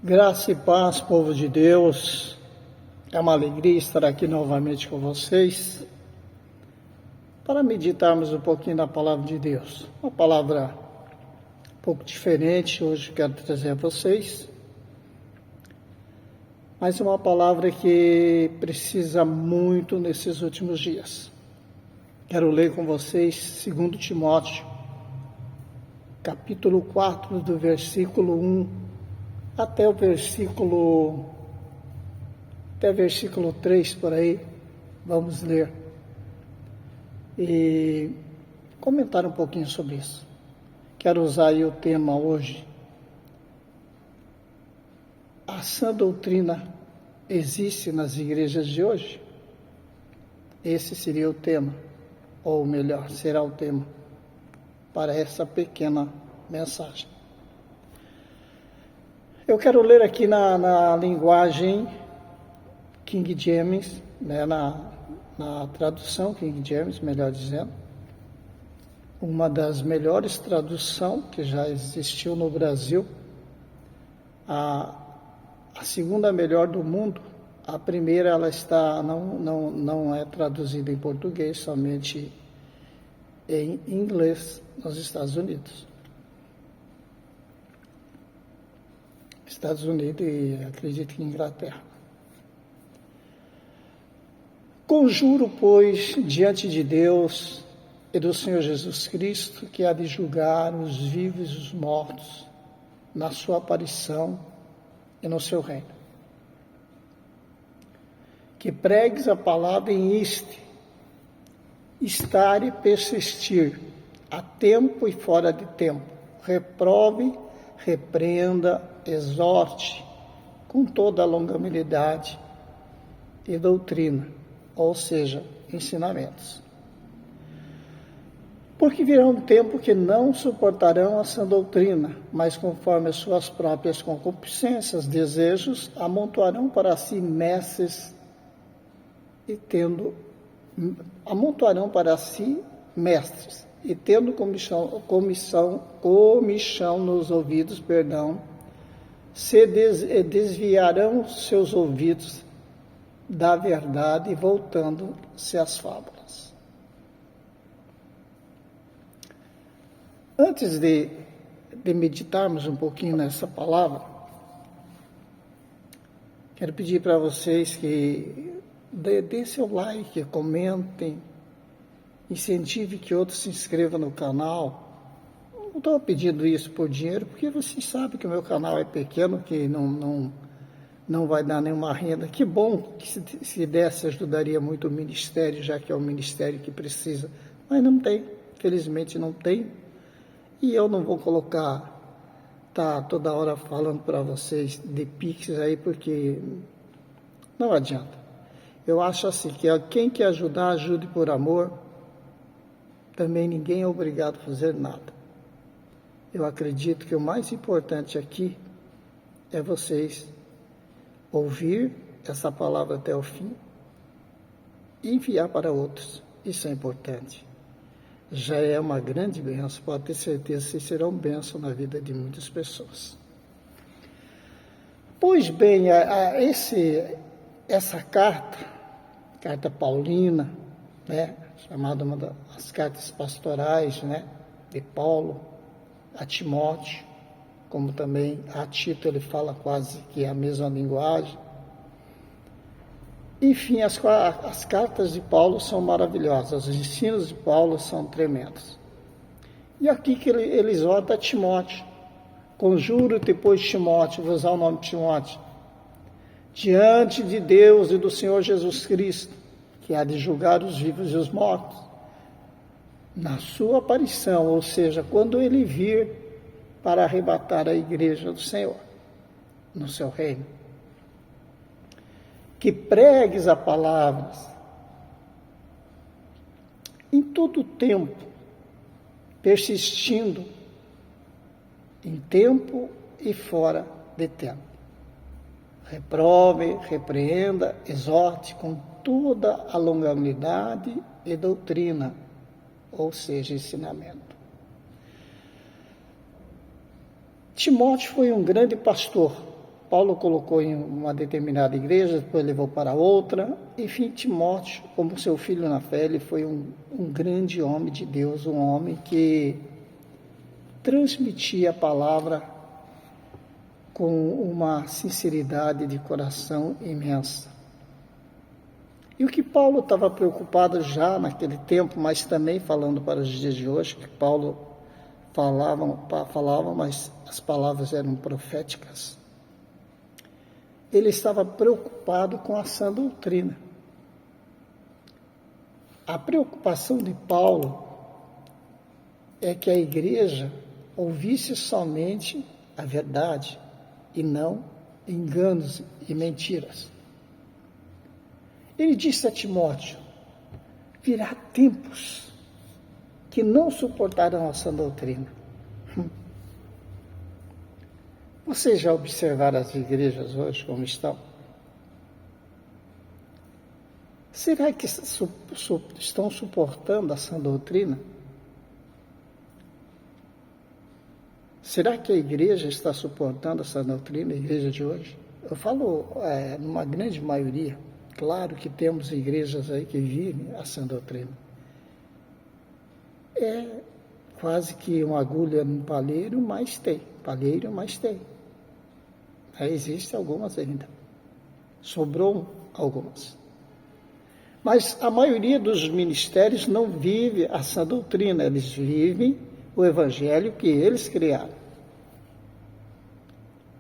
Graça e paz, povo de Deus. É uma alegria estar aqui novamente com vocês para meditarmos um pouquinho na palavra de Deus. Uma palavra um pouco diferente hoje quero trazer a vocês, mas uma palavra que precisa muito nesses últimos dias. Quero ler com vocês 2 Timóteo, capítulo 4, do versículo 1 até o versículo 3 por aí. Vamos ler e comentar um pouquinho sobre isso. Quero usar aí o tema hoje: a sã doutrina existe nas igrejas de hoje? Esse seria o tema, ou melhor, será o tema para essa pequena mensagem. Eu quero ler aqui na linguagem King James, né, na tradução King James, melhor dizendo, uma das melhores traduções que já existiu no Brasil, a segunda melhor do mundo. A primeira ela não é traduzida em português, somente em inglês nos Estados Unidos. Estados Unidos e acredito que Inglaterra. Conjuro, pois, diante de Deus e do Senhor Jesus Cristo, que há de julgar os vivos e os mortos na sua aparição e no seu reino, que pregues a palavra em estar e persistir, a tempo e fora de tempo, reprove, repreenda, exorte com toda a longanimidade e doutrina, ou seja, ensinamentos. Porque virá um tempo que não suportarão a sã doutrina, mas conforme as suas próprias concupiscências, desejos, amontoarão para si mestres e tendo comichão nos ouvidos, se desviarão seus ouvidos da verdade, voltando-se às fábulas. Antes de meditarmos um pouquinho nessa palavra, quero pedir para vocês que dê seu like, comentem, incentive que outros se inscrevam no canal. Não estou pedindo isso por dinheiro, porque vocês sabem que o meu canal é pequeno, que não vai dar nenhuma renda. Que bom que se desse, ajudaria muito o ministério, já que é o ministério que precisa. Mas não tem, felizmente não tem. E eu não vou tá toda hora falando para vocês de Pix aí, porque não adianta. Eu acho assim, que quem quer ajudar, ajude por amor. Também ninguém é obrigado a fazer nada. Eu acredito que o mais importante aqui é vocês ouvir essa palavra até o fim e enviar para outros. Isso é importante. Já é uma grande bênção, pode ter certeza que vocês serão bênção na vida de muitas pessoas. Pois bem, essa carta paulina, né, chamada uma das cartas pastorais, né, de Paulo a Timóteo, como também a Tito, ele fala quase que é a mesma linguagem. Enfim, as cartas de Paulo são maravilhosas, os ensinos de Paulo são tremendos. E aqui que ele exorta a Timóteo: conjuro-te, pois, Timóteo, vou usar o nome de Timóteo, diante de Deus e do Senhor Jesus Cristo, que há de julgar os vivos e os mortos, na sua aparição, ou seja, quando ele vir para arrebatar a igreja do Senhor no seu reino. Que pregues a palavra em todo o tempo, persistindo em tempo e fora de tempo. Reprove, repreenda, exorte com toda a longanimidade e doutrina, ou seja, ensinamento. Timóteo foi um grande pastor, Paulo colocou em uma determinada igreja, depois levou para outra. Enfim, Timóteo, como seu filho na fé, ele foi um grande homem de Deus, um homem que transmitia a palavra com uma sinceridade de coração imensa. E o que Paulo estava preocupado já naquele tempo, mas também falando para os dias de hoje, que Paulo falava, mas as palavras eram proféticas. Ele estava preocupado com a sã doutrina. A preocupação de Paulo é que a igreja ouvisse somente a verdade e não enganos e mentiras. Ele disse a Timóteo: virá tempos que não suportarão a sã doutrina. Vocês já observaram as igrejas hoje como estão? Será que estão suportando a sã doutrina? Será que a igreja está suportando essa doutrina, a igreja de hoje? Eu falo numa grande maioria. Claro que temos igrejas aí que vivem a sã doutrina. É quase que uma agulha num palheiro, mas tem. Palheiro, mas tem. Existem algumas ainda. Sobrou algumas. Mas a maioria dos ministérios não vive a sã doutrina. Eles vivem o evangelho que eles criaram.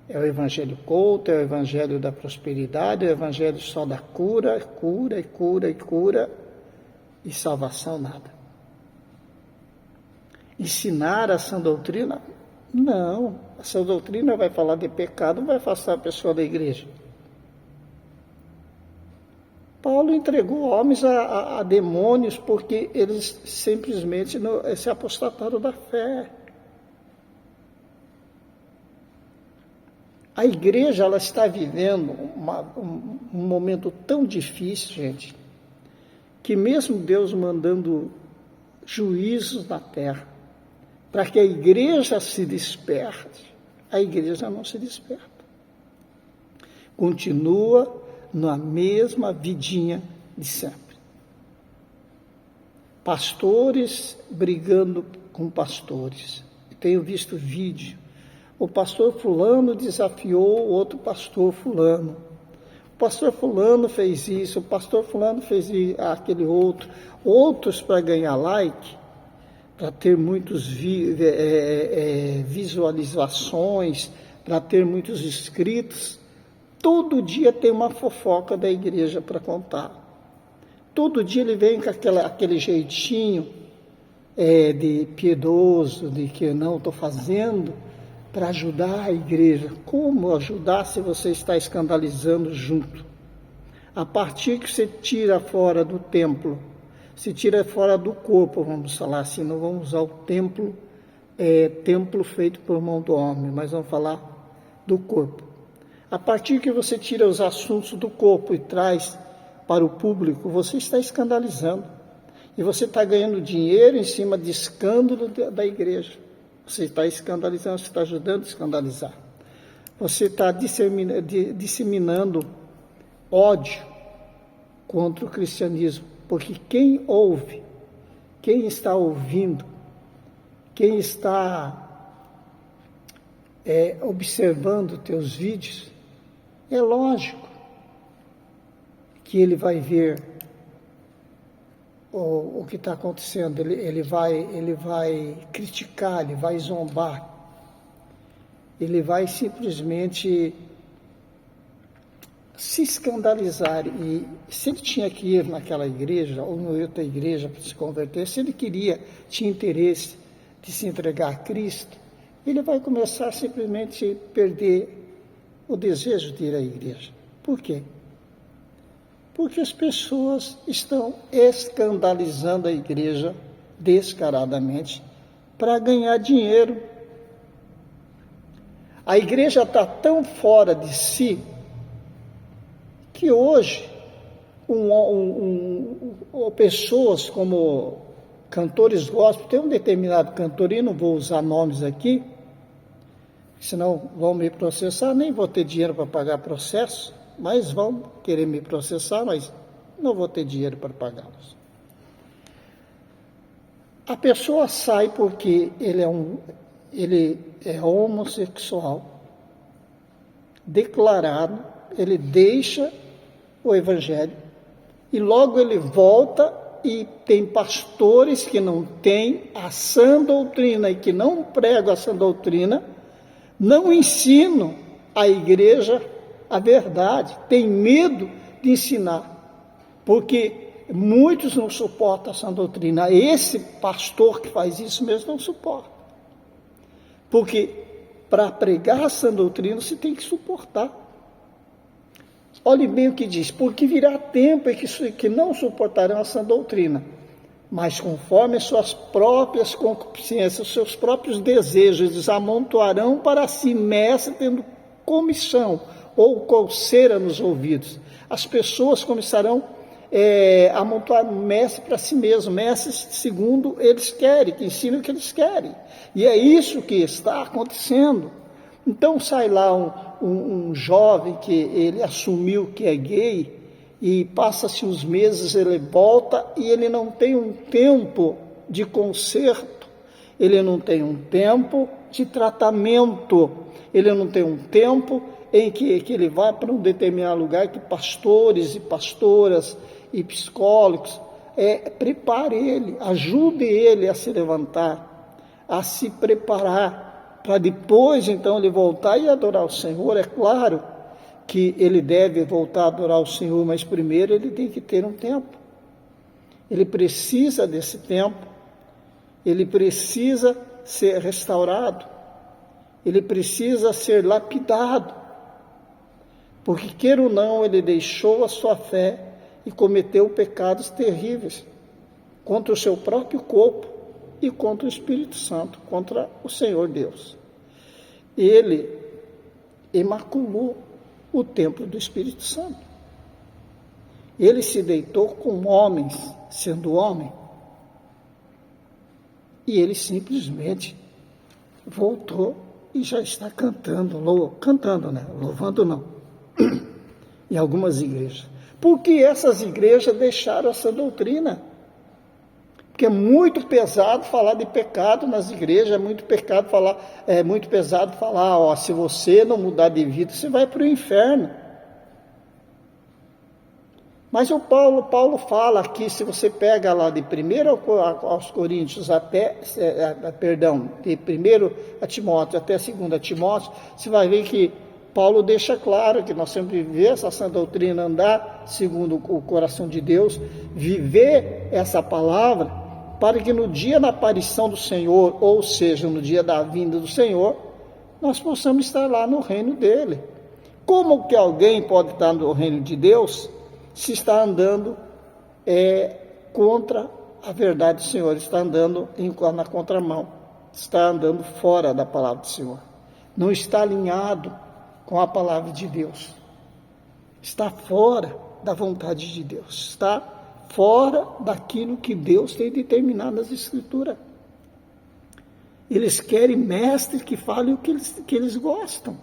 É o evangelho culto, é o evangelho da prosperidade, é o evangelho só da cura, cura e cura e cura, e salvação nada. Ensinar a sã doutrina? Não. A sã doutrina vai falar de pecado, vai afastar a pessoa da igreja. Paulo entregou homens a demônios porque eles simplesmente se apostataram da fé. A igreja, ela está vivendo um momento tão difícil, gente, que mesmo Deus mandando juízos na terra, para que a igreja se desperte, a igreja não se desperta. Continua na mesma vidinha de sempre. Pastores brigando com pastores. Tenho visto vídeo. O pastor fulano desafiou o outro pastor fulano. O pastor fulano fez isso, o pastor fulano fez aquele outro. Outros para ganhar like, para ter muitas visualizações, para ter muitos inscritos. Todo dia tem uma fofoca da igreja para contar. Todo dia ele vem com aquele jeitinho de piedoso, de que eu não estou fazendo, para ajudar a igreja. Como ajudar se você está escandalizando junto? A partir que você tira fora do templo, se tira fora do corpo, vamos falar assim, não vamos usar o templo, templo feito por mão do homem, mas vamos falar do corpo. A partir que você tira os assuntos do corpo e traz para o público, você está escandalizando. E você está ganhando dinheiro em cima de escândalo da igreja. Você está escandalizando, você está ajudando a escandalizar. Você está disseminando ódio contra o cristianismo. Porque quem ouve, quem está ouvindo, quem está observando teus vídeos, é lógico que ele vai ver o que está acontecendo, ele vai criticar, ele vai zombar, ele vai simplesmente se escandalizar. E se ele tinha que ir naquela igreja ou em outra igreja para se converter, se ele tinha interesse de se entregar a Cristo, ele vai começar a simplesmente perder o desejo de ir à igreja. Por quê? Porque as pessoas estão escandalizando a igreja descaradamente para ganhar dinheiro. A igreja está tão fora de si que hoje pessoas como cantores gospel, tem um determinado cantor, e não vou usar nomes aqui, senão vão me processar, nem vou ter dinheiro para pagar processo, mas vão querer me processar, mas não vou ter dinheiro para pagá-los. A pessoa sai porque ele é homossexual, declarado, ele deixa o evangelho e logo ele volta e tem pastores que não têm a sã doutrina e que não pregam a sã doutrina, não ensinam à igreja a verdade, tem medo de ensinar, porque muitos não suportam a sã doutrina. Esse pastor que faz isso mesmo não suporta, porque para pregar a sã doutrina você tem que suportar. Olhe bem o que diz, porque virá tempo em que não suportarão a sã doutrina, mas conforme suas próprias concupiscências, seus próprios desejos, eles amontoarão para si mestre, tendo comissão ou colseira nos ouvidos. As pessoas começarão a amontoar mestre para si mesmo, mestres segundo eles querem, que ensinam o que eles querem. E é isso que está acontecendo. Então sai lá um jovem que ele assumiu que é gay e passa-se uns meses, ele volta e ele não tem um tempo de conserto, ele não tem um tempo de tratamento, ele não tem um tempo em que ele vai para um determinado lugar que pastores e pastoras e psicólogos prepare ele, ajude ele a se levantar, a se preparar, para depois, então, ele voltar e adorar o Senhor. É claro que ele deve voltar a adorar o Senhor, mas primeiro ele tem que ter um tempo. Ele precisa desse tempo, ele precisa ser restaurado, ele precisa ser lapidado, porque, queira ou não, ele deixou a sua fé e cometeu pecados terríveis contra o seu próprio corpo e contra o Espírito Santo, contra o Senhor Deus. Ele imaculou o templo do Espírito Santo. Ele se deitou com homens, sendo homem, e ele simplesmente voltou e já está cantando, louvando não, em algumas igrejas. Porque essas igrejas deixaram essa doutrina. Porque é muito pesado falar de pecado nas igrejas, é muito pesado falar, se você não mudar de vida, você vai para o inferno. Mas o Paulo fala aqui, se você pega lá de 1 aos Coríntios de 1 a Timóteo até 2 Timóteo, você vai ver que Paulo deixa claro que nós temos que viver essa sã doutrina, andar segundo o coração de Deus, viver essa palavra, para que no dia da aparição do Senhor, ou seja, no dia da vinda do Senhor, nós possamos estar lá no reino dele. Como que alguém pode estar no reino de Deus se está andando contra a verdade do Senhor, está andando na contramão, está andando fora da palavra do Senhor, não está alinhado com a palavra de Deus, está fora da vontade de Deus, está fora daquilo que Deus tem determinado nas Escrituras. Eles querem mestre que fale o que eles gostam.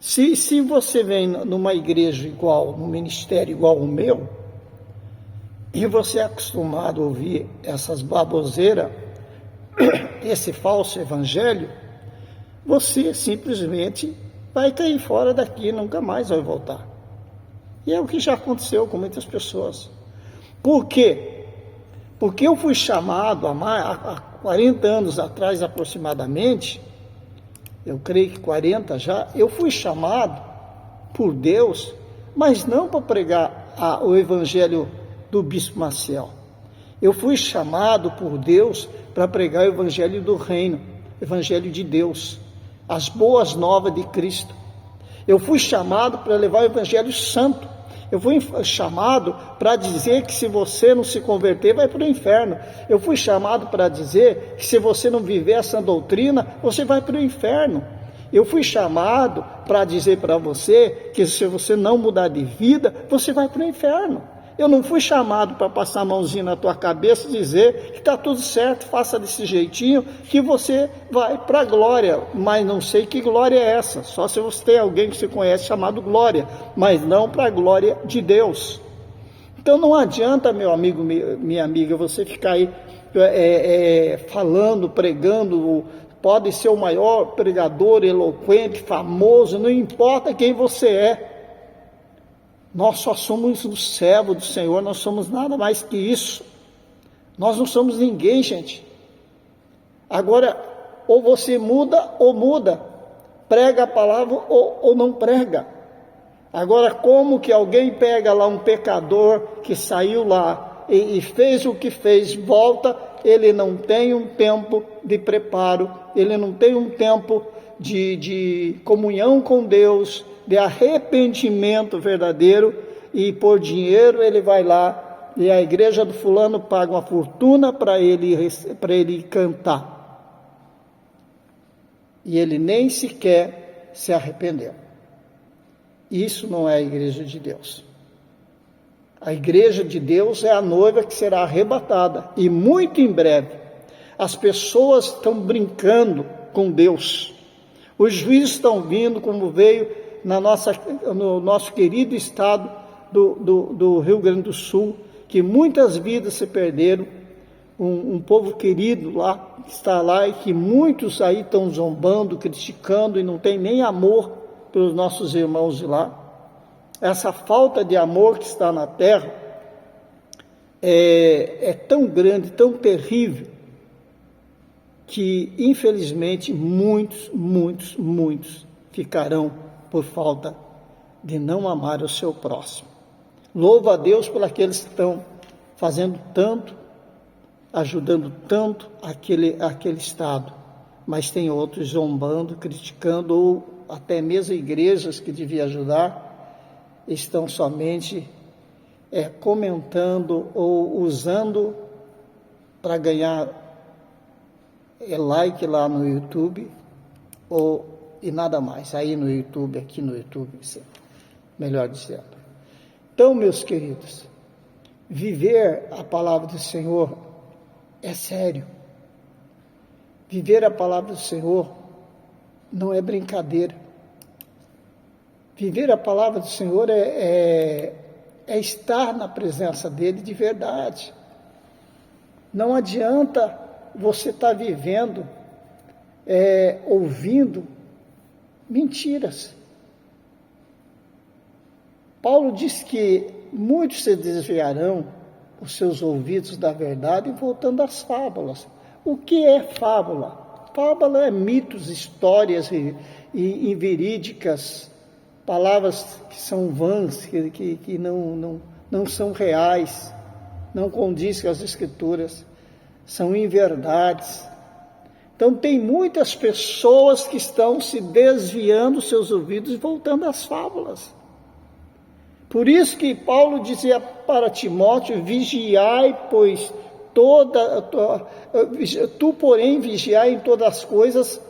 Se você vem numa igreja igual, num ministério igual o meu, e você é acostumado a ouvir essas baboseiras, esse falso evangelho, você simplesmente vai cair fora daqui e nunca mais vai voltar. E é o que já aconteceu com muitas pessoas. Por quê? Porque eu fui chamado há 40 anos atrás aproximadamente, eu creio que 40 já, eu fui chamado por Deus, mas não para pregar o evangelho do Bispo Maciel. Eu fui chamado por Deus para pregar o evangelho do reino, evangelho de Deus, as boas novas de Cristo. Eu fui chamado para levar o evangelho santo. Eu fui chamado para dizer que se você não se converter, vai para o inferno. Eu fui chamado para dizer que se você não viver essa doutrina, você vai para o inferno. Eu fui chamado para dizer para você que se você não mudar de vida, você vai para o inferno. Eu não fui chamado para passar a mãozinha na tua cabeça e dizer que está tudo certo, faça desse jeitinho que você vai para a glória. Mas não sei que glória é essa, só se você tem alguém que você conhece chamado glória, mas não para a glória de Deus. Então não adianta, meu amigo, minha amiga, você ficar aí falando, pregando, pode ser o maior pregador, eloquente, famoso, não importa quem você é. Nós só somos o servo do Senhor, nós somos nada mais que isso. Nós não somos ninguém, gente. Agora, ou você muda ou muda, prega a palavra ou não prega. Agora, como que alguém pega lá um pecador que saiu lá e fez o que fez, volta, ele não tem um tempo de preparo, ele não tem um tempo de comunhão com Deus, de arrependimento verdadeiro, e por dinheiro ele vai lá e a igreja do fulano paga uma fortuna para ele cantar, e ele nem sequer se arrependeu. Isso não é a igreja de Deus. A igreja de Deus é a noiva que será arrebatada, e muito em breve. As pessoas estão brincando com Deus, os juízes estão vindo, como veio no nosso querido estado do Rio Grande do Sul, que muitas vidas se perderam, um povo querido lá, que está lá, e que muitos aí estão zombando, criticando, e não tem nem amor pelos nossos irmãos de lá. Essa falta de amor que está na terra é tão grande, tão terrível, que infelizmente muitos ficarão por falta de não amar o seu próximo. Louvo a Deus por aqueles que estão fazendo tanto, ajudando tanto aquele estado, mas tem outros zombando, criticando, ou até mesmo igrejas que deviam ajudar, estão somente comentando ou usando para ganhar like lá no YouTube, e nada mais, aí no YouTube, aqui no YouTube, melhor dizendo. Então, meus queridos, viver a palavra do Senhor é sério. Viver a palavra do Senhor não é brincadeira. Viver a palavra do Senhor é estar na presença dEle de verdade. Não adianta você estar vivendo, ouvindo mentiras. Paulo diz que muitos se desviarão os seus ouvidos da verdade, voltando às fábulas. O que é fábula? Fábula é mitos, histórias e inverídicas, palavras que são vãs, que não são reais, não condizem com as Escrituras, são inverdades. Então tem muitas pessoas que estão se desviando os seus ouvidos e voltando às fábulas. Por isso que Paulo dizia para Timóteo: vigiai, pois tu, porém, vigiai em todas as coisas,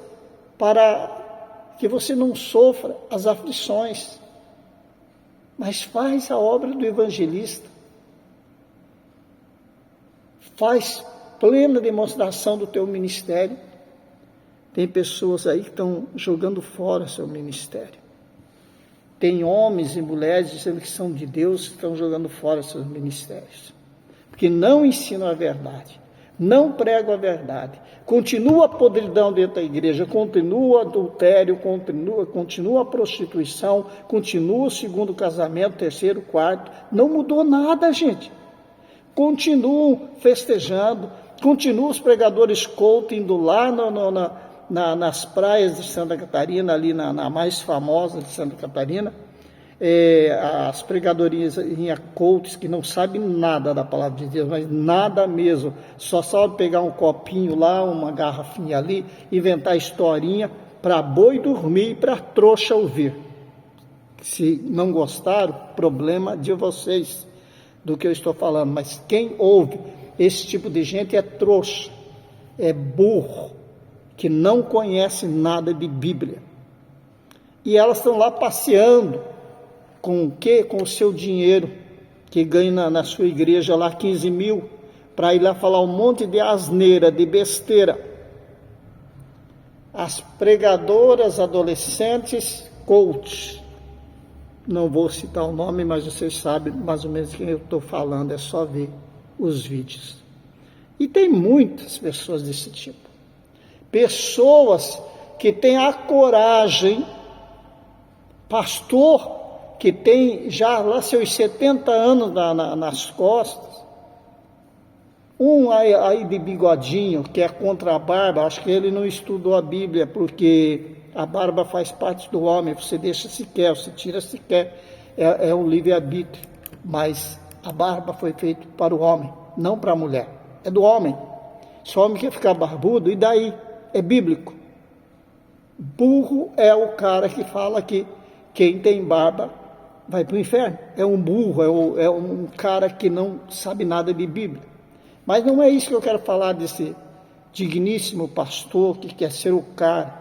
para que você não sofra as aflições, mas faz a obra do evangelista, faz plena demonstração do teu ministério. Tem pessoas aí que estão jogando fora seu ministério. Tem homens e mulheres dizendo que são de Deus, que estão jogando fora seus ministérios, porque não ensinam a verdade, não pregam a verdade. Continua a podridão dentro da igreja, continua o adultério, continua a prostituição, continua o segundo casamento, terceiro, quarto. Não mudou nada, gente. Continuam festejando, continuam os pregadores couto indo lá nas praias de Santa Catarina, ali na mais famosa de Santa Catarina, as pregadorias em coutos que não sabem nada da palavra de Deus, mas nada mesmo, só sabem pegar um copinho lá, uma garrafinha ali, inventar historinha para boi dormir e para trouxa ouvir. Se não gostaram, problema de vocês do que eu estou falando, mas quem ouve esse tipo de gente é trouxa, é burro, que não conhece nada de Bíblia. E elas estão lá passeando com o quê? Com o seu dinheiro, que ganha na sua igreja lá 15 mil, para ir lá falar um monte de asneira, de besteira. As pregadoras adolescentes coaches, não vou citar o nome, mas vocês sabem mais ou menos quem eu estou falando, é só ver os vídeos. E tem muitas pessoas desse tipo. Pessoas que têm a coragem, pastor que tem já lá seus 70 anos nas costas, um aí de bigodinho, que é contra a barba, acho que ele não estudou a Bíblia, porque a barba faz parte do homem, você deixa se quer, você tira se quer, é um livre-arbítrio, mas a barba foi feita para o homem, não para a mulher, é do homem. Se o homem quer ficar barbudo, e daí? É bíblico. Burro é o cara que fala que quem tem barba vai para o inferno. É um burro, é um cara que não sabe nada de Bíblia. Mas não é isso que eu quero falar desse digníssimo pastor que quer ser o cara,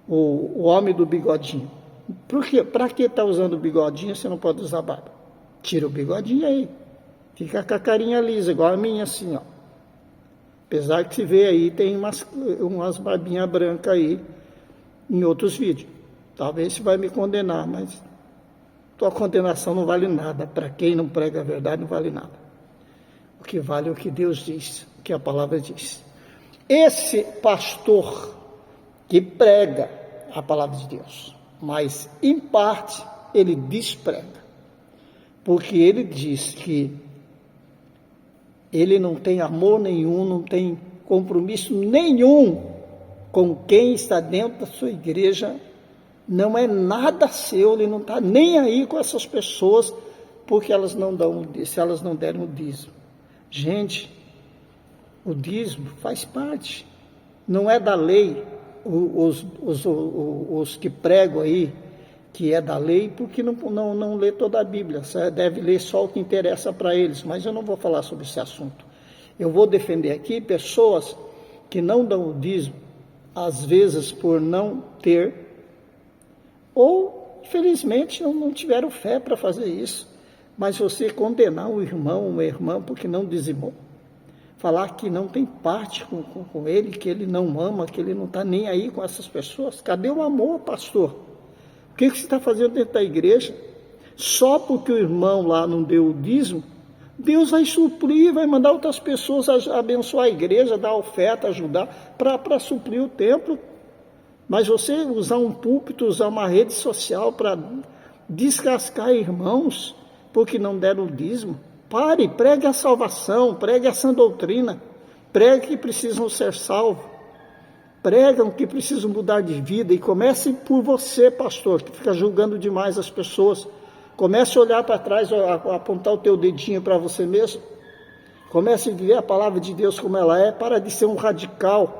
o homem do bigodinho. Para que está usando o bigodinho, você não pode usar barba? Tira o bigodinho aí. Fica com a carinha lisa, igual a minha assim, ó. Apesar que se vê aí, tem umas barbinhas brancas aí em outros vídeos. Talvez você vai me condenar, mas tua condenação não vale nada. Para quem não prega a verdade, não vale nada. O que vale é o que Deus diz, o que a palavra diz. Esse pastor que prega a palavra de Deus, mas em parte ele desprega, porque ele diz que ele não tem amor nenhum, não tem compromisso nenhum com quem está dentro da sua igreja, não é nada seu, ele não está nem aí com essas pessoas, porque elas não dão, se elas não deram o dízimo. Gente, o dízimo faz parte, não é da lei. Os que pregam aí que é da lei, porque não lê toda a Bíblia, deve ler só o que interessa para eles, mas eu não vou falar sobre esse assunto. Eu vou defender aqui pessoas que não dão o dízimo, às vezes por não ter, ou infelizmente não tiveram fé para fazer isso. Mas você condenar o irmão, uma irmã, porque não dizimou, falar que não tem parte com ele, que ele não ama, que ele não está nem aí com essas pessoas, cadê o amor, pastor? O que você está fazendo dentro da igreja? Só porque o irmão lá não deu o dízimo, Deus vai suprir, vai mandar outras pessoas abençoar a igreja, dar oferta, ajudar, para suprir o templo. Mas você usar um púlpito, usar uma rede social para descascar irmãos, porque não deram o dízimo, pare, pregue a salvação, pregue a sã doutrina, pregue que precisam ser salvos, pregam que precisam mudar de vida, e comece por você, pastor, que fica julgando demais as pessoas. Comece a olhar para trás, a apontar o teu dedinho para você mesmo, comece a viver a palavra de Deus como ela é, para de ser um radical,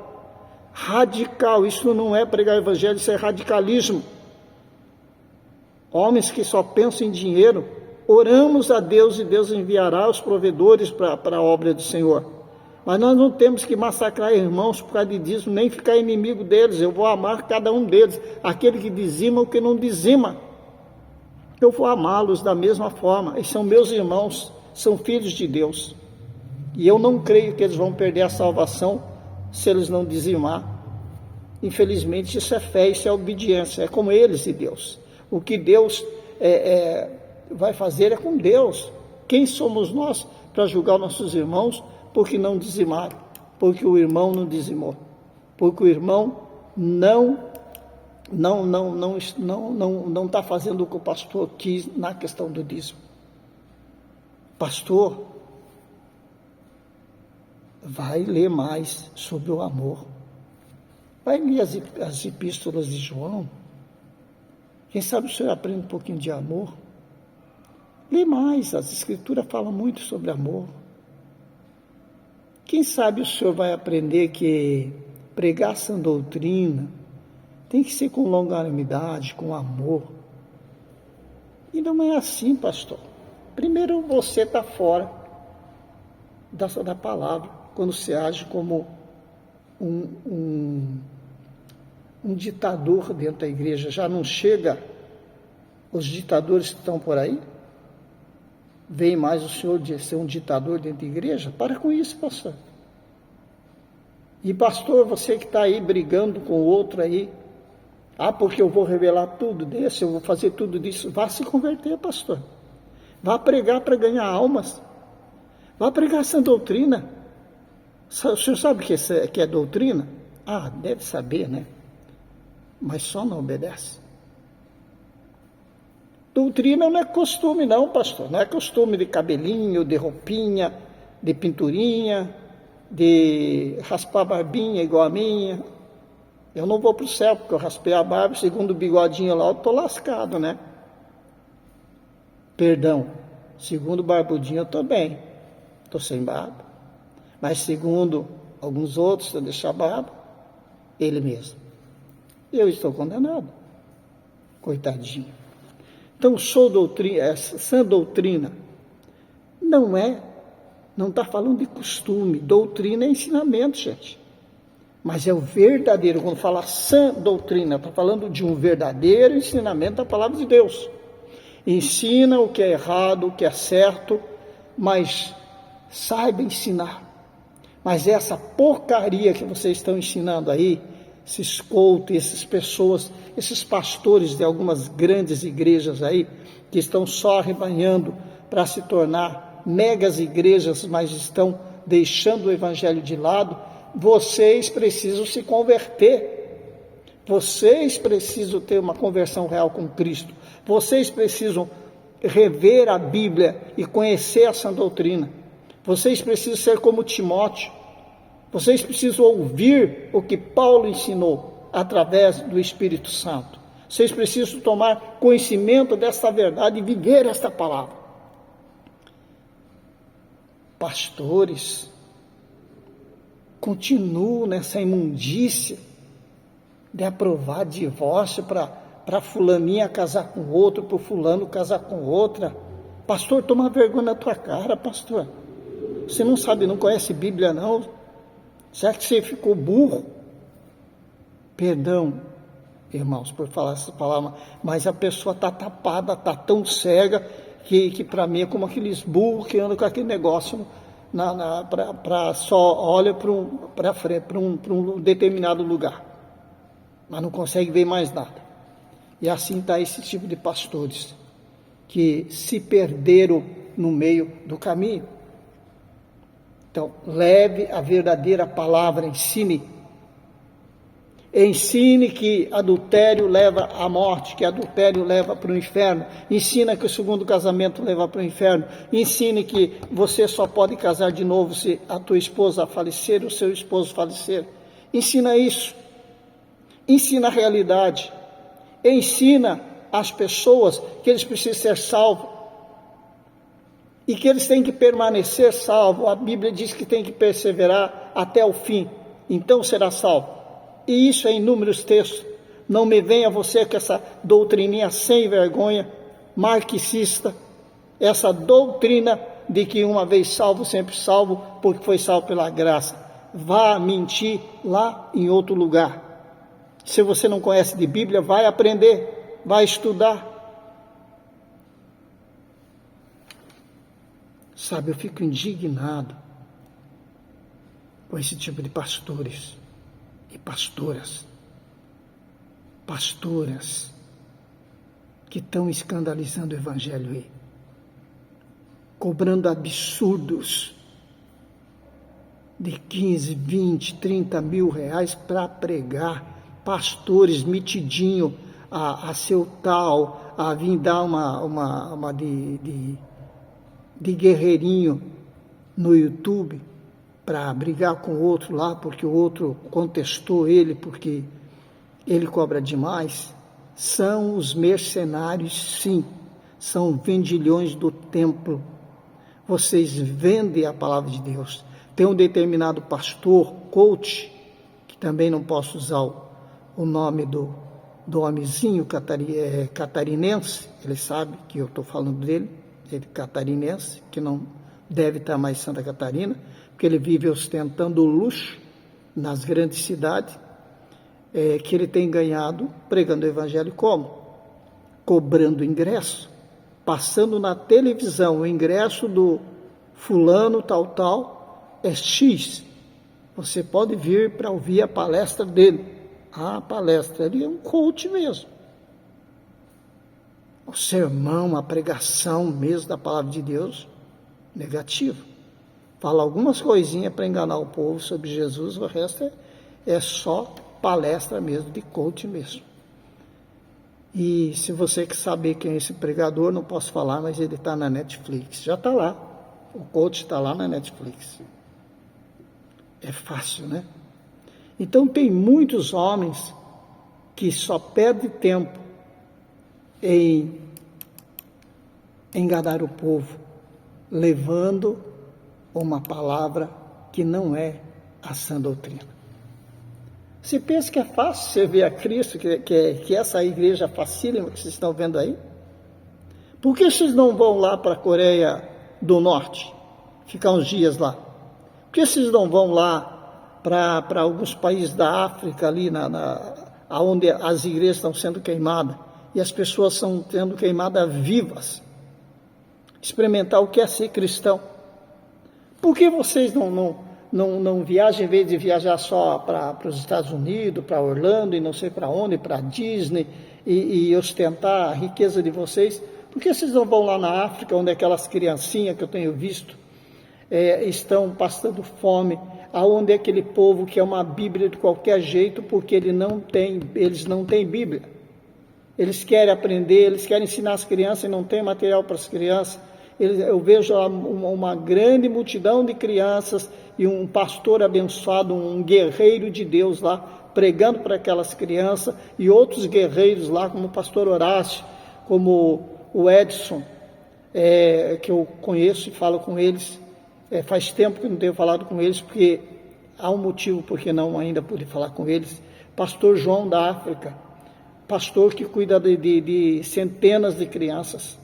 isso não é pregar o evangelho, isso é radicalismo. Homens que só pensam em dinheiro, oramos a Deus e Deus enviará os provedores para a obra do Senhor. Mas nós não temos que massacrar irmãos por causa de dízimo, nem ficar inimigo deles. Eu vou amar cada um deles, aquele que dizima ou que não dizima. Eu vou amá-los da mesma forma. Eles são meus irmãos, são filhos de Deus. E eu não creio que eles vão perder a salvação se eles não dizimar. Infelizmente isso é fé, isso é obediência, é com eles e Deus. O que Deus vai fazer é com Deus. Quem somos nós para julgar nossos irmãos porque não dizimaram, porque o irmão não dizimou, porque o irmão não está fazendo o que o pastor quis na questão do dízimo. Pastor, vai ler mais sobre o amor, vai ler as epístolas de João. Quem sabe o senhor aprende um pouquinho de amor. Lê mais, as escrituras falam muito sobre amor. Quem sabe o senhor vai aprender que pregar sã doutrina tem que ser com longanimidade, com amor. E não é assim, pastor. Primeiro você está fora da palavra, quando você age como um ditador dentro da igreja. Já não chega os ditadores que estão por aí? Vem mais o senhor de ser um ditador dentro da igreja? Para com isso, pastor. E pastor, você que está aí brigando com o outro aí, porque eu vou revelar tudo desse, eu vou fazer tudo disso. Vá se converter, pastor. Vá pregar para ganhar almas. Vá pregar essa doutrina. O senhor sabe o que é doutrina? Deve saber, né? Mas só não obedece. Doutrina não é costume não, pastor. Não é costume de cabelinho, de roupinha, de pinturinha, de raspar a barbinha igual a minha. Eu não vou para o céu, porque eu raspei a barba, segundo o bigodinho lá, eu estou lascado, né? Perdão, segundo o barbudinho eu estou bem, estou sem barba. Mas segundo alguns outros, se eu deixar a barba, ele mesmo. Eu estou condenado. Coitadinho. Então, essa doutrina não está falando de costume. Doutrina é ensinamento, gente. Mas é o verdadeiro, quando fala sã doutrina, está falando de um verdadeiro ensinamento da palavra de Deus. Ensina o que é errado, o que é certo, mas saiba ensinar. Mas essa porcaria que vocês estão ensinando aí, esses cultos, essas pessoas, esses pastores de algumas grandes igrejas aí, que estão só arrebanhando para se tornar megas igrejas, mas estão deixando o evangelho de lado, vocês precisam se converter. Vocês precisam ter uma conversão real com Cristo. Vocês precisam rever a Bíblia e conhecer essa doutrina. Vocês precisam ser como Timóteo. Vocês precisam ouvir o que Paulo ensinou através do Espírito Santo. Vocês precisam tomar conhecimento desta verdade e viver esta palavra. Pastores, continuam nessa imundícia de aprovar divórcio para fulaninha casar com outro, para o fulano casar com outra. Pastor, toma vergonha na tua cara, pastor. Você não sabe, não conhece Bíblia não? Será que você ficou burro? Perdão, irmãos, por falar essa palavra, mas a pessoa está tapada, está tão cega, que para mim é como aqueles burros que andam com aquele negócio, só olha para frente, para um determinado lugar, mas não consegue ver mais nada. E assim está esse tipo de pastores, que se perderam no meio do caminho. Então, leve a verdadeira palavra, ensine que adultério leva à morte, que adultério leva para o inferno. Ensina que o segundo casamento leva para o inferno. Ensine que você só pode casar de novo se a tua esposa falecer, o seu esposo falecer. Ensina isso. Ensina a realidade. Ensina às pessoas que eles precisam ser salvos. E que eles têm que permanecer salvos. A Bíblia diz que tem que perseverar até o fim. Então será salvo. E isso é em inúmeros textos. Não me venha você com essa doutrininha sem vergonha, marxista, essa doutrina de que uma vez salvo, sempre salvo, porque foi salvo pela graça. Vá mentir lá em outro lugar. Se você não conhece de Bíblia, vai aprender, vai estudar. Sabe, eu fico indignado com esse tipo de pastores e pastoras que estão escandalizando o evangelho aí, cobrando absurdos de 15, 20, 30 mil reais para pregar, pastores metidinho a seu tal, a vir dar uma de guerreirinho no YouTube, para brigar com o outro lá, porque o outro contestou ele, porque ele cobra demais. São os mercenários, sim, são vendilhões do templo. Vocês vendem a palavra de Deus. Tem um determinado pastor, coach, que também não posso usar o nome do homenzinho catarinense, ele sabe que eu estou falando dele, ele catarinense, que não deve estar mais em Santa Catarina, porque ele vive ostentando o luxo nas grandes cidades, que ele tem ganhado pregando o evangelho como? Cobrando ingresso. passando na televisão, o ingresso do fulano tal é X. Você pode vir para ouvir a palestra dele. A palestra, ele é um coach mesmo. O sermão, a pregação mesmo da palavra de Deus, negativo. Fala algumas coisinhas para enganar o povo sobre Jesus, o resto é só palestra mesmo, de coach mesmo. E se você quer saber quem é esse pregador, não posso falar, mas ele está na Netflix. Já está lá. O coach está lá na Netflix. É fácil, né? Então tem muitos homens que só perdem tempo em enganar o povo, levando uma palavra que não é a sã doutrina. Você pensa que é fácil você ver a Cristo, que essa igreja facílima que vocês estão vendo aí? Por que vocês não vão lá para a Coreia do Norte, ficar uns dias lá? Por que vocês não vão lá para alguns países da África, ali onde as igrejas estão sendo queimadas, e as pessoas estão sendo queimadas vivas? Experimentar o que é ser cristão. Por que vocês não viajam, em vez de viajar só para os Estados Unidos, para Orlando e não sei para onde, para Disney, e ostentar a riqueza de vocês? Por que vocês não vão lá na África, onde aquelas criancinhas que eu tenho visto estão passando fome, aonde é aquele povo que é uma Bíblia de qualquer jeito, porque eles não têm Bíblia. Eles querem aprender, eles querem ensinar as crianças e não tem material para as crianças. Eu vejo uma grande multidão de crianças e um pastor abençoado, um guerreiro de Deus lá, pregando para aquelas crianças, e outros guerreiros lá, como o pastor Horácio, como o Edson, que eu conheço e falo com eles. Faz tempo que eu não tenho falado com eles, porque há um motivo porque não ainda pude falar com eles. Pastor João da África, pastor que cuida de centenas de crianças.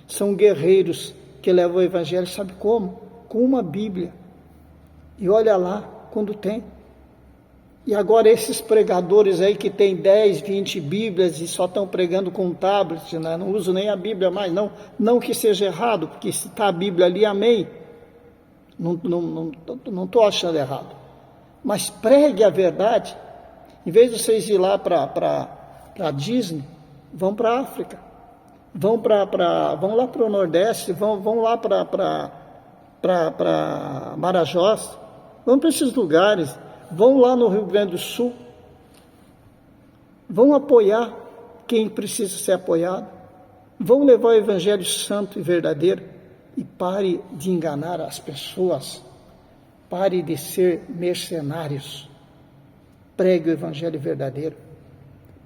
São guerreiros que levam o evangelho, sabe como? Com uma Bíblia. E olha lá, quando tem. E agora esses pregadores aí que tem 10, 20 Bíblias e só estão pregando com tablet, né? Não usam nem a Bíblia mais, não que seja errado, porque se está a Bíblia ali, amém. Não estou achando errado. Mas pregue a verdade. Em vez de vocês ir lá para Disney, vão para a África. Vão lá para o Nordeste, vão lá para Marajós, vão para esses lugares, vão lá no Rio Grande do Sul, vão apoiar quem precisa ser apoiado, vão levar o Evangelho santo e verdadeiro, e pare de enganar as pessoas, pare de ser mercenários, pregue o Evangelho verdadeiro.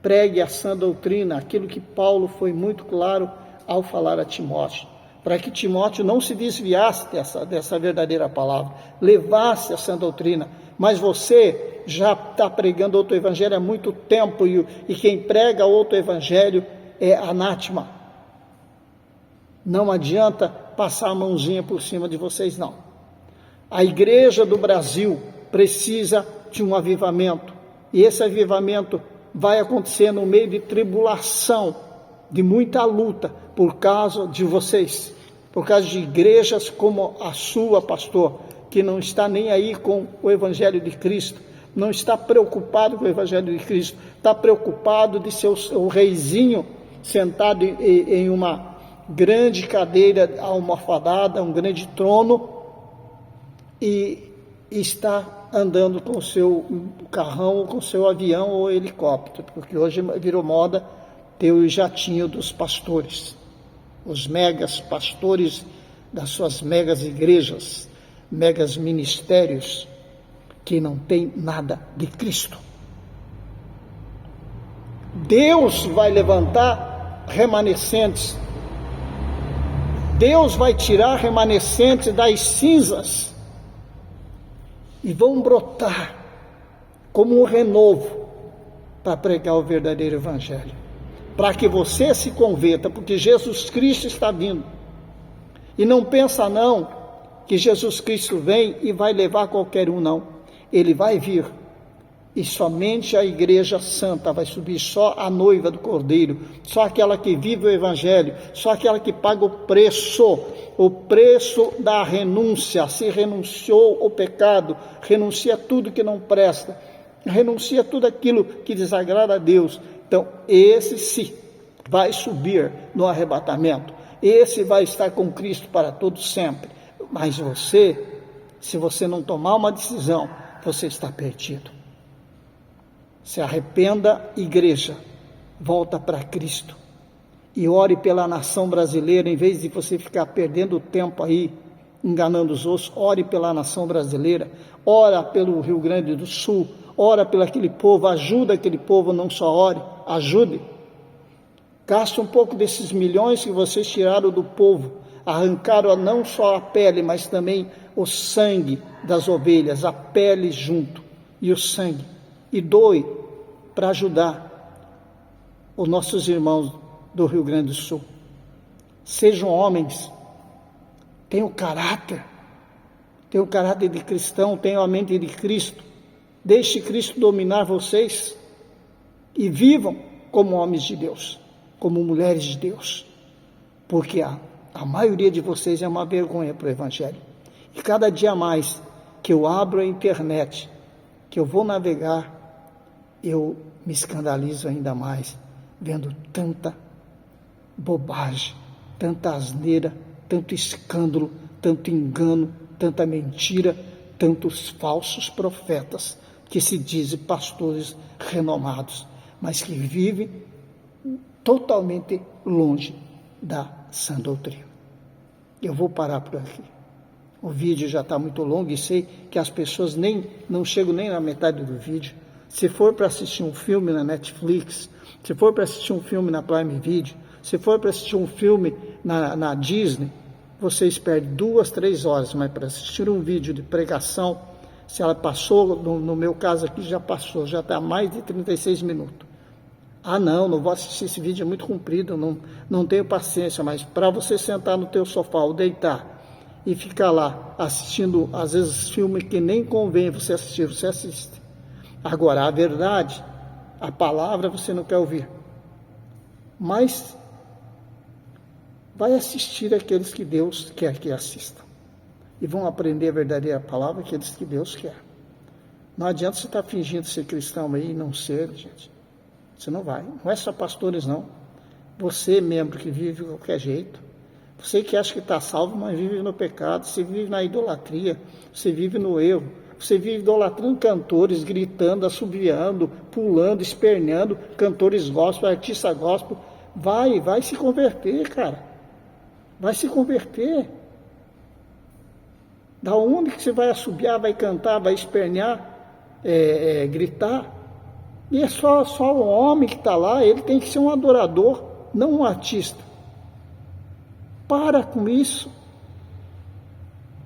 Pregue a sã doutrina, aquilo que Paulo foi muito claro ao falar a Timóteo, para que Timóteo não se desviasse dessa verdadeira palavra, levasse a sã doutrina. Mas você já está pregando outro evangelho há muito tempo, e quem prega outro evangelho é anátema. Não adianta passar a mãozinha por cima de vocês, não. A igreja do Brasil precisa de um avivamento, e esse avivamento vai acontecer no meio de tribulação, de muita luta, por causa de vocês, por causa de igrejas como a sua, pastor, que não está nem aí com o Evangelho de Cristo, não está preocupado com o Evangelho de Cristo, está preocupado de ser o reizinho sentado em uma grande cadeira almofadada, um grande trono, e está andando com o seu carrão, com o seu avião ou helicóptero, porque hoje virou moda ter o jatinho dos pastores, os megas pastores das suas megas igrejas, megas ministérios, que não tem nada de Cristo. Deus vai levantar remanescentes, Deus vai tirar remanescentes das cinzas, e vão brotar como um renovo para pregar o verdadeiro evangelho, para que você se converta, porque Jesus Cristo está vindo. E não pensa não que Jesus Cristo vem e vai levar qualquer um, não. Ele vai vir E somente a igreja santa vai subir, só a noiva do Cordeiro, só aquela que vive o Evangelho, só aquela que paga o preço da renúncia. Se renunciou ao pecado, renuncia tudo que não presta, renuncia tudo aquilo que desagrada a Deus. Então, esse sim vai subir no arrebatamento, esse vai estar com Cristo para todo sempre. Mas você, se você não tomar uma decisão, você está perdido. Se arrependa, igreja, volta para Cristo e ore pela nação brasileira. Em vez de você ficar perdendo tempo aí, enganando os outros, ore pela nação brasileira, ora pelo Rio Grande do Sul, ora pelo aquele povo, ajuda aquele povo, não só ore, ajude. Gaste um pouco desses milhões que vocês tiraram do povo, arrancaram não só a pele, mas também o sangue das ovelhas, a pele junto e o sangue. E doe para ajudar os nossos irmãos do Rio Grande do Sul. Sejam homens, tenham caráter de cristão, tenham a mente de Cristo. Deixe Cristo dominar vocês e vivam como homens de Deus, como mulheres de Deus, porque a maioria de vocês é uma vergonha para o Evangelho. E cada dia mais que eu abro a internet, que eu vou navegar, eu me escandalizo ainda mais, vendo tanta bobagem, tanta asneira, tanto escândalo, tanto engano, tanta mentira, tantos falsos profetas que se dizem pastores renomados, mas que vivem totalmente longe da sã doutrina. Eu vou parar por aqui. O vídeo já está muito longo e sei que as pessoas não chegam nem na metade do vídeo. Se for para assistir um filme na Netflix, se for para assistir um filme na Prime Video, se for para assistir um filme na Disney, vocês perdem 2, 3 horas, mas para assistir um vídeo de pregação, se ela passou, no meu caso aqui já passou, já está mais de 36 minutos. Ah não vou assistir esse vídeo, é muito comprido, não tenho paciência, mas para você sentar no teu sofá ou deitar e ficar lá assistindo, às vezes, filme que nem convém você assistir, você assiste. Agora, a verdade, a palavra você não quer ouvir, mas vai assistir aqueles que Deus quer que assistam, e vão aprender a verdadeira palavra, aqueles que Deus quer. Não adianta você estar fingindo ser cristão aí e não ser, gente. Você não vai. Não é só pastores, não. Você, membro que vive de qualquer jeito. Você que acha que está salvo, mas vive no pecado. Você vive na idolatria. Você vive no erro. Você vive idolatrando cantores, gritando, assobiando, pulando, esperneando, cantores gospel, artista gospel. Vai se converter, cara. Vai se converter. Da onde que você vai assobiar, vai cantar, vai espernear, gritar? E é só o homem que está lá, ele tem que ser um adorador, não um artista. Para com isso.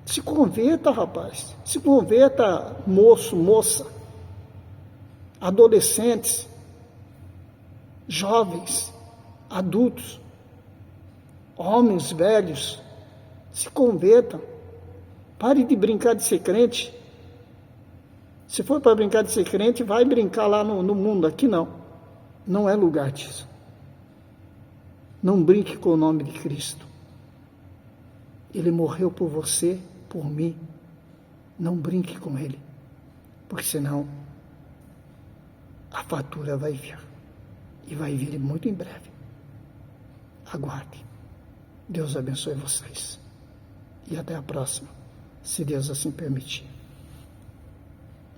Se converta, rapaz. Se converta, moço, moça. Adolescentes, jovens, adultos, homens velhos. Se convertam. Pare de brincar de ser crente. Se for para brincar de ser crente, vai brincar lá no mundo. Aqui não. Não é lugar disso. Não brinque com o nome de Cristo. Ele morreu por você, por mim. Não brinque com ele. Porque senão a fatura vai vir. E vai vir muito em breve. Aguarde. Deus abençoe vocês. E até a próxima, se Deus assim permitir.